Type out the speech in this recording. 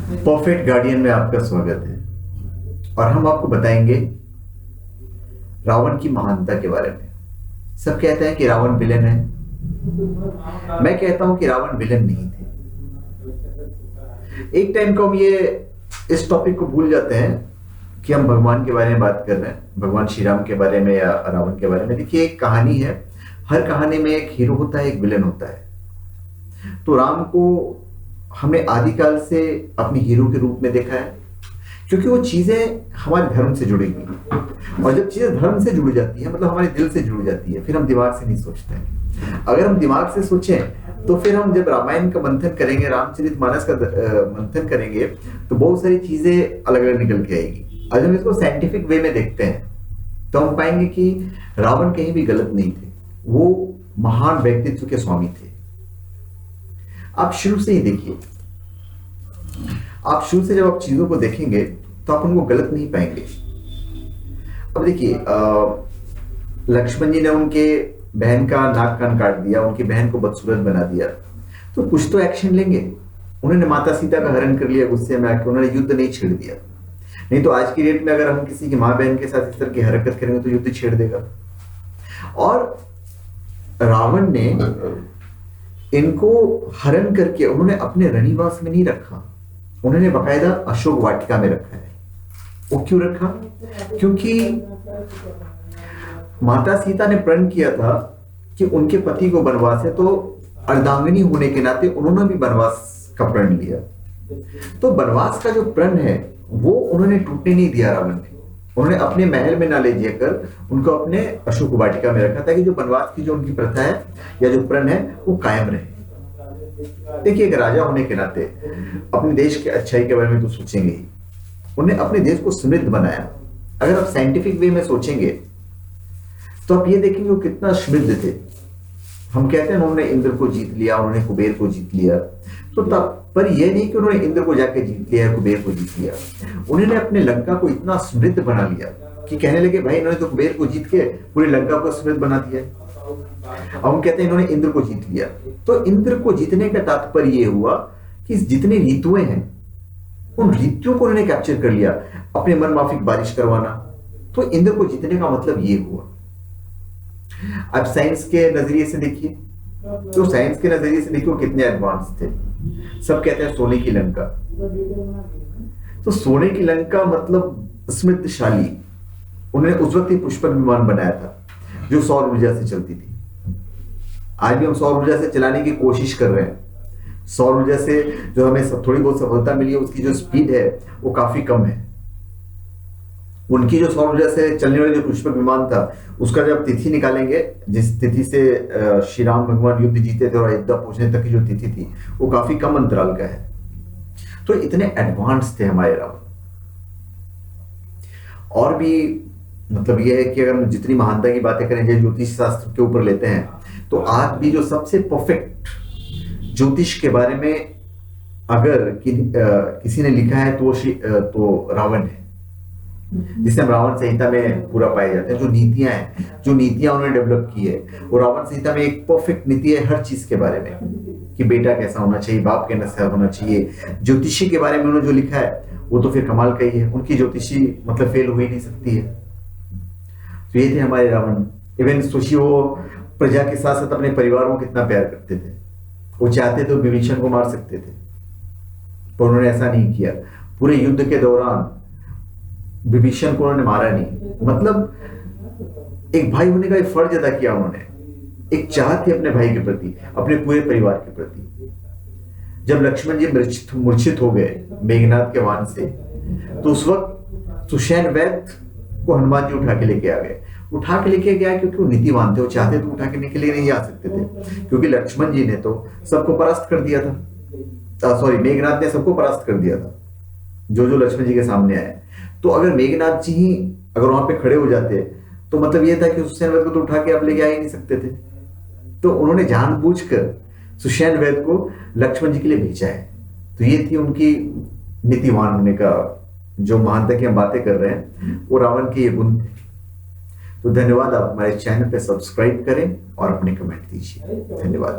Perfect guardian में आपका स्वागत है। और हम आपको बताएंगे रावण की महानता के बारे में। सब कहते हैं कि रावण विलेन है। मैं कहता हूं कि रावण विलेन नहीं थे। एक टाइम को हम ये इस टॉपिक को भूल जाते हैं कि हम भगवान के बारे में बात कर रहे हैं, भगवान श्री राम के बारे में या रावण के बारे में। देखिए, एक कहानी है, हर कहानी में एक हीरो होता है, एक विलेन होता है। तो राम को हमने आदिकाल से अपने हीरो के रूप में देखा है, क्योंकि वो चीजें हमारे धर्म से जुड़ेंगी। और जब चीजें धर्म से जुड़ जाती है, मतलब हमारे दिल से जुड़ जाती है, फिर हम दिमाग से नहीं सोचते हैं। अगर हम दिमाग से सोचें तो फिर हम जब रामायण का मंथन करेंगे, रामचरितमानस का मंथन करेंगे, तो बहुत सारी चीजें अलग अलग निकल के आएगी। अगर हम इसको साइंटिफिक वे में देखते हैं तो हम पाएंगे कि रावण कहीं भी गलत नहीं थे। वो महान व्यक्तित्व के स्वामी थे। आप शुरू से ही देखिए, आप शुरू से जब आप चीजों को देखेंगे तो आप उनको गलत नहीं पाएंगे। अब देखिए, लक्ष्मण जी ने उनके बहन का नाक कान काट दिया, उनकी बहन को बदसूरत बना दिया, तो कुछ तो एक्शन लेंगे। उन्होंने माता सीता का हरण कर लिया, गुस्से में आके उन्होंने युद्ध नहीं छेड़ दिया। नहीं तो आज की डेट में अगर हम किसी की माँ बहन के साथ इस तरह की हरकत करेंगे तो युद्ध छेड़ देगा। और रावण ने इनको हरण करके उन्होंने अपने रनिवास में नहीं रखा, उन्होंने बकायदा अशोक वाटिका में रखा है। वो क्यों रखा? क्योंकि माता सीता ने प्रण किया था कि उनके पति को वनवास है, तो अर्धांगिनी होने के नाते उन्होंने भी वनवास का प्रण लिया। तो वनवास का जो प्रण है वो उन्होंने टूटने नहीं दिया रावण ने। उन्होंने अपने महल में ना ले जाकर उनको अपने अशोक वाटिका में रखा था कि जो वनवास की जो उनकी प्रथा है या जो प्रण है वो कायम रहे। देखिए, एक राजा होने के नाते अपने देश के अच्छाई के बारे में तो सोचेंगे ही। उन्हें अपने देश को समृद्ध बनाया। अगर आप साइंटिफिक वे में सोचेंगे तो आप ये देखेंगे वो कितना समृद्ध थे। हम कहते हैं उन्होंने इंद्र को जीत लिया, उन्होंने कुबेर को जीत लिया, तो तब पर यह नहीं कि उन्होंने इंद्र को जाके जीत लिया, कुबेर को जीत लिया। उन्होंने अपने लंका को इतना समृद्ध बना लिया कि कहने लगे भाई इन्होंने तो कुबेर को जीत के पूरी लंका को समृद्ध बना दिया। अब हम कहते हैं इन्होंने इंद्र को जीत लिया। तो इंद्र को जीतने का तात्पर्य यह हुआ कि जितनी ऋतुएं हैं उन ऋतुओं को उन्होंने कैप्चर कर लिया, अपने मन माफिक बारिश करवाना। तो इंद्र को जीतने का मतलब ये हुआ। अब साइंस के नजरिए से देखिए, तो साइंस के नजरिए से देखिए वो कितने एडवांस थे। सब कहते हैं सोने की लंका, तो सोने की लंका मतलब समृद्धशाली। उन्होंने उस वक्त ही पुष्पक विमान बनाया था जो सौर ऊर्जा से चलती थी। आज भी हम सौर ऊर्जा से चलाने की कोशिश कर रहे हैं। सौर ऊर्जा से जो हमें थोड़ी बहुत सफलता मिली है, उसकी जो स्पीड है वो काफी कम है। उनकी जो सौर ऊर्जा से चलने वाली जो पुष्पक विमान था, उसका जब तिथि निकालेंगे, जिस तिथि से श्री राम भगवान युद्ध जीते थे और अयोध्या पहुंचने तक की जो तिथि थी, वो काफी कम अंतराल का है। तो इतने एडवांस थे हमारे रावण। और भी मतलब यह है कि अगर हम जितनी महानता की बातें करें, जो ज्योतिष शास्त्र के ऊपर लेते हैं, तो आज भी जो सबसे परफेक्ट ज्योतिष के बारे में अगर किसी ने लिखा है तो रावण है, जिसे हम रावण संहिता में पूरा पाए जाते हैं। जो नीतियां उन्होंने डेवलप की है, वो रावण संहिता में एक परफेक्ट नीति है हर चीज के बारे में, कि बेटा कैसा होना चाहिए, बाप कैसा होना चाहिए। ज्योतिषी के बारे में उन्होंने जो लिखा है वो तो फिर कमाल का ही है। उनकी ज्योतिषी मतलब फेल हो ही नहीं सकती है। तो ये थे हमारे रावण। इवन सोचिए, वो प्रजा के साथ साथ अपने परिवार को कितना प्यार करते थे। वो चाहते तो विभीषण को मार सकते थे, पर उन्होंने ऐसा नहीं किया। पूरे युद्ध के दौरान विभीषण को उन्होंने मारा नहीं। मतलब एक भाई होने का एक फर्ज अदा किया उन्होंने। एक चाह थी अपने भाई के प्रति, अपने पूरे परिवार के प्रति। जब लक्ष्मण जी मूर्छित हो गए मेघनाथ के वाण से, तो उस वक्त सुषेण वैद्य को हनुमान जी उठा के लेके आ गए। उठा के लेके गया क्योंकि वो नीतिवान थे। वो चाहते तो उठा के लेके नहीं आ सकते थे, क्योंकि लक्ष्मण जी ने तो सबको परास्त कर दिया था। सॉरी, मेघनाथ ने सबको परास्त कर दिया था जो लक्ष्मण जी के सामने आए। तो अगर मेघनाथ जी ही अगर वहां पे खड़े हो जाते तो मतलब ये था कि सुषेण वैद्य को तो उठा के आप लेके आ ही नहीं सकते थे। तो उन्होंने जानबूझकर सुषेण वैद्य को लक्ष्मण जी के लिए भेजा है। तो ये थी उनकी नीतिवान होने का, जो महानता की हम बातें कर रहे हैं, वो रावण के ये गुण थे। तो धन्यवाद। आप हमारे चैनल पे सब्सक्राइब करें और अपने कमेंट दीजिए। धन्यवाद।